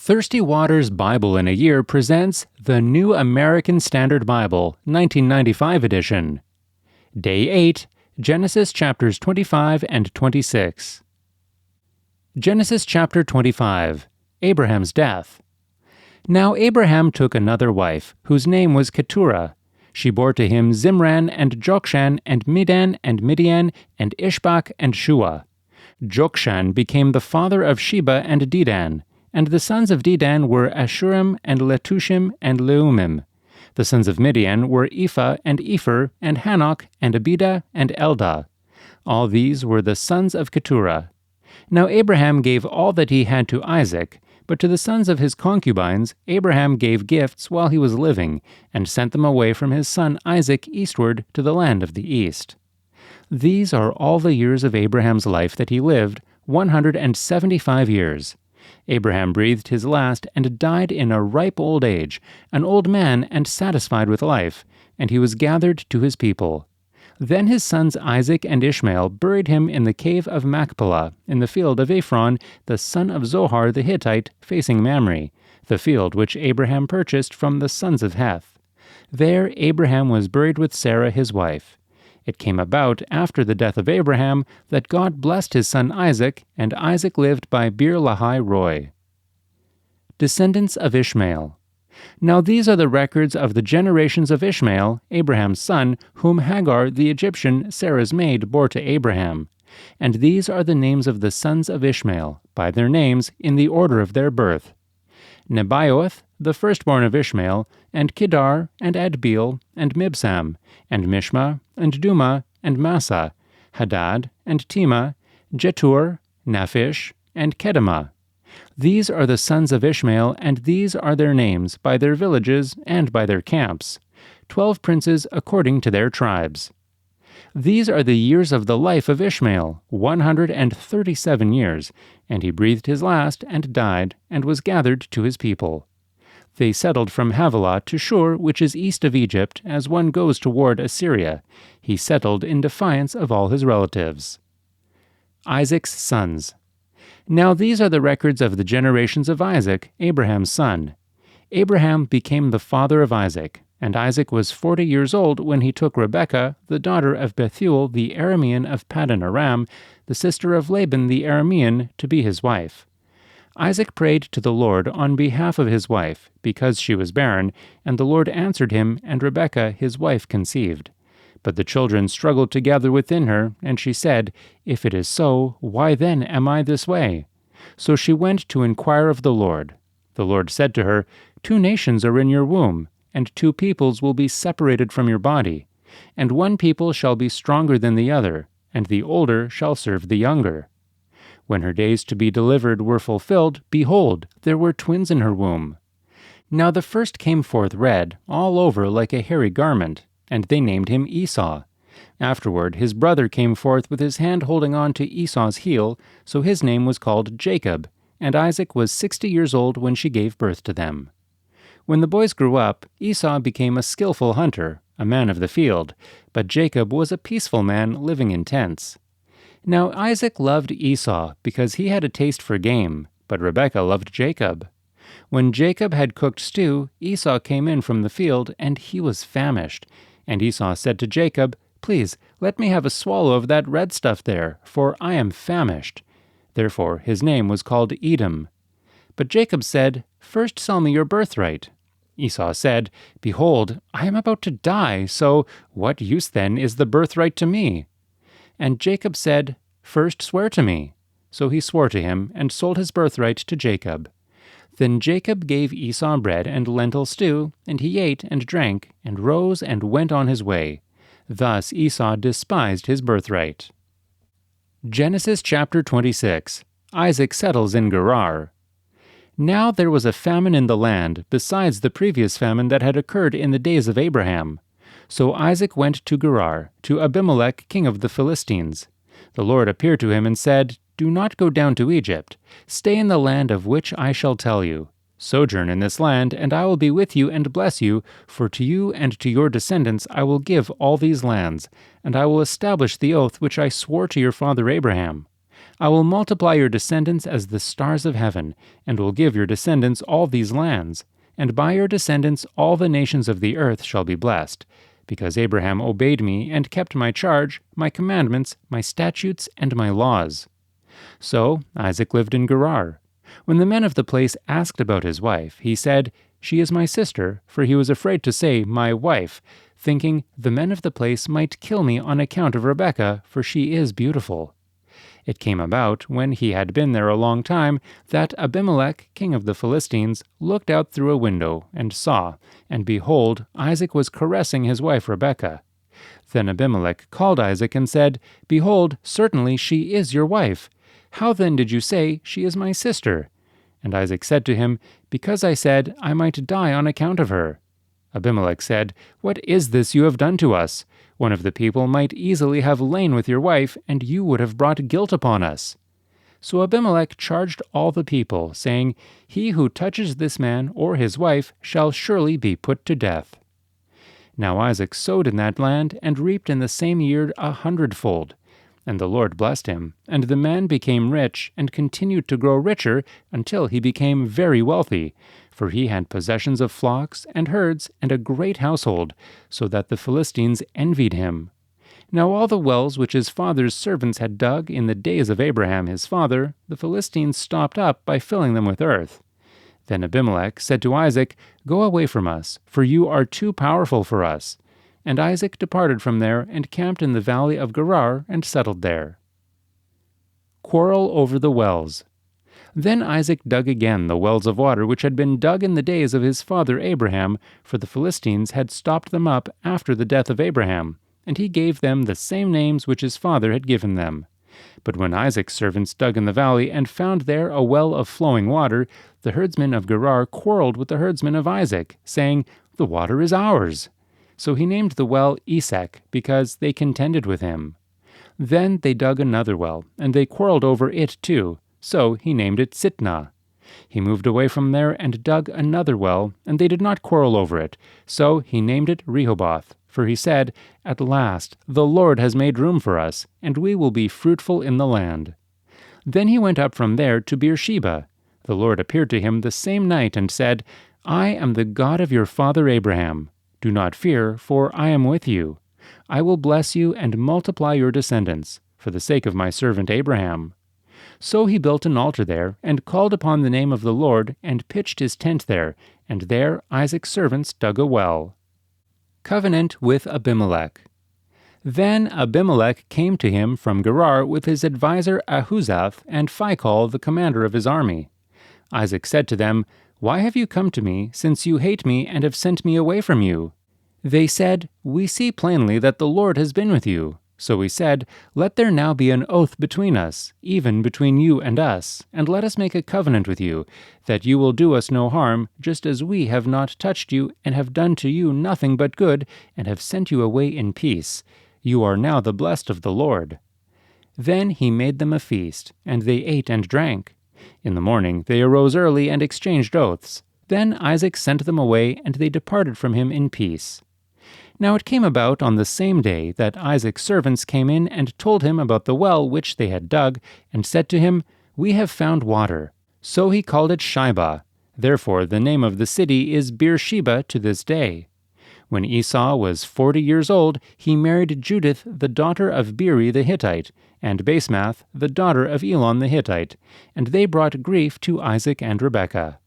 Thirstywater's Bible in a Year presents the New American Standard Bible, 1995 edition. Day 8, Genesis chapters 25 and 26. Genesis chapter 25, Abraham's death. Now Abraham took another wife, whose name was Keturah. She bore to him Zimran and Jokshan and Medan and Midian and Ishbak and Shua. Jokshan became the father of Sheba and Dedan. And the sons of Dedan were Ashurim and Letushim and Leumim. The sons of Midian were Ephah and Epher and Hanok and Abidah and Eldah. All these were the sons of Keturah. Now Abraham gave all that he had to Isaac, but to the sons of his concubines Abraham gave gifts while he was living, and sent them away from his son Isaac eastward to the land of the east. These are all the years of Abraham's life that he lived, 175 years. Abraham breathed his last and died in a ripe old age, an old man and satisfied with life, and he was gathered to his people. Then his sons Isaac and Ishmael buried him in the cave of Machpelah, in the field of Ephron, the son of Zohar the Hittite, facing Mamre, the field which Abraham purchased from the sons of Heth. There Abraham was buried with Sarah his wife. It came about after the death of Abraham that God blessed his son Isaac, and Isaac lived by Beer-lahai-roi. Descendants of Ishmael. Now these are the records of the generations of Ishmael, Abraham's son, whom Hagar the Egyptian, Sarah's maid, bore to Abraham. And these are the names of the sons of Ishmael, by their names, in the order of their birth: Nebaioth, the firstborn of Ishmael, and Kedar, and Adbeel, and Mibsam, and Mishma, and Duma, and Massa, Hadad, and Tema, Jetur, Naphish, and Kedemah. These are the sons of Ishmael, and these are their names, by their villages, and by their camps, 12 princes according to their tribes. These are the years of the life of Ishmael, 137 years, and he breathed his last, and died, and was gathered to his people. They settled from Havilah to Shur, which is east of Egypt, as one goes toward Assyria. He settled in defiance of all his relatives. Isaac's sons. Now these are the records of the generations of Isaac, Abraham's son. Abraham became the father of Isaac, and Isaac was 40 years old when he took Rebekah, the daughter of Bethuel the Aramean of Paddan Aram, the sister of Laban the Aramean, to be his wife. Isaac prayed to the Lord on behalf of his wife, because she was barren, and the Lord answered him, and Rebekah his wife conceived. But the children struggled together within her, and she said, "If it is so, why then am I this way?" So she went to inquire of the Lord. The Lord said to her, "2 nations are in your womb, and 2 peoples will be separated from your body. And one people shall be stronger than the other, and the older shall serve the younger." When her days to be delivered were fulfilled, behold, there were twins in her womb. Now the first came forth red, all over like a hairy garment, and they named him Esau. Afterward his brother came forth with his hand holding on to Esau's heel, so his name was called Jacob, and Isaac was 60 years old when she gave birth to them. When the boys grew up, Esau became a skillful hunter, a man of the field, but Jacob was a peaceful man living in tents. Now Isaac loved Esau because he had a taste for game, but Rebekah loved Jacob. When Jacob had cooked stew, Esau came in from the field, and he was famished. And Esau said to Jacob, "Please, let me have a swallow of that red stuff there, for I am famished." Therefore his name was called Edom. But Jacob said, "First sell me your birthright." Esau said, "Behold, I am about to die, so what use then is the birthright to me?" And Jacob said, "First swear to me." So he swore to him, and sold his birthright to Jacob. Then Jacob gave Esau bread and lentil stew, and he ate and drank, and rose and went on his way. Thus Esau despised his birthright. Genesis chapter 26. Isaac settles in Gerar. Now there was a famine in the land, besides the previous famine that had occurred in the days of Abraham. So Isaac went to Gerar, to Abimelech king of the Philistines. The Lord appeared to him and said, "Do not go down to Egypt. Stay in the land of which I shall tell you. Sojourn in this land, and I will be with you and bless you, for to you and to your descendants I will give all these lands, and I will establish the oath which I swore to your father Abraham. I will multiply your descendants as the stars of heaven, and will give your descendants all these lands. And by your descendants all the nations of the earth shall be blessed, because Abraham obeyed me and kept my charge, my commandments, my statutes, and my laws." So Isaac lived in Gerar. When the men of the place asked about his wife, he said, "She is my sister," for he was afraid to say, "my wife," thinking, "The men of the place might kill me on account of Rebekah, for she is beautiful." It came about, when he had been there a long time, that Abimelech, king of the Philistines, looked out through a window, and saw, and behold, Isaac was caressing his wife Rebekah. Then Abimelech called Isaac and said, "Behold, certainly she is your wife. How then did you say, 'She is my sister'?" And Isaac said to him, "Because I said, I might die on account of her." Abimelech said, "What is this you have done to us? One of the people might easily have lain with your wife, and you would have brought guilt upon us." So Abimelech charged all the people, saying, "He who touches this man or his wife shall surely be put to death." Now Isaac sowed in that land, and reaped in the same year 100-fold. And the Lord blessed him, and the man became rich, and continued to grow richer, until he became very wealthy, for he had possessions of flocks and herds, and a great household, so that the Philistines envied him. Now all the wells which his father's servants had dug in the days of Abraham his father, the Philistines stopped up by filling them with earth. Then Abimelech said to Isaac, "Go away from us, for you are too powerful for us." And Isaac departed from there, and camped in the valley of Gerar, and settled there. Quarrel over the wells. Then Isaac dug again the wells of water which had been dug in the days of his father Abraham, for the Philistines had stopped them up after the death of Abraham, and he gave them the same names which his father had given them. But when Isaac's servants dug in the valley, and found there a well of flowing water, the herdsmen of Gerar quarreled with the herdsmen of Isaac, saying, "The water is ours." So he named the well Esek, because they contended with him. Then they dug another well, and they quarreled over it too, so he named it Sitnah. He moved away from there and dug another well, and they did not quarrel over it, so he named it Rehoboth, for he said, "At last the Lord has made room for us, and we will be fruitful in the land." Then he went up from there to Beersheba. The Lord appeared to him the same night and said, "I am the God of your father Abraham. Do not fear, for I am with you. I will bless you and multiply your descendants, for the sake of my servant Abraham." So he built an altar there, and called upon the name of the Lord, and pitched his tent there, and there Isaac's servants dug a well. Covenant with Abimelech. Then Abimelech came to him from Gerar with his adviser Ahuzath and Phicol the commander of his army. Isaac said to them, "Why have you come to me, since you hate me and have sent me away from you?" They said, "We see plainly that the Lord has been with you." So we said, "Let there now be an oath between us, even between you and us, and let us make a covenant with you, that you will do us no harm, just as we have not touched you, and have done to you nothing but good, and have sent you away in peace. You are now the blessed of the Lord." Then he made them a feast, and they ate and drank. In the morning they arose early and exchanged oaths. Then Isaac sent them away, and they departed from him in peace. Now it came about on the same day that Isaac's servants came in and told him about the well which they had dug, and said to him, "We have found water." So he called it Shibah. Therefore the name of the city is Beersheba to this day. When Esau was 40 years old, he married Judith, the daughter of Beeri the Hittite, and Basemath, the daughter of Elon the Hittite, and they brought grief to Isaac and Rebekah.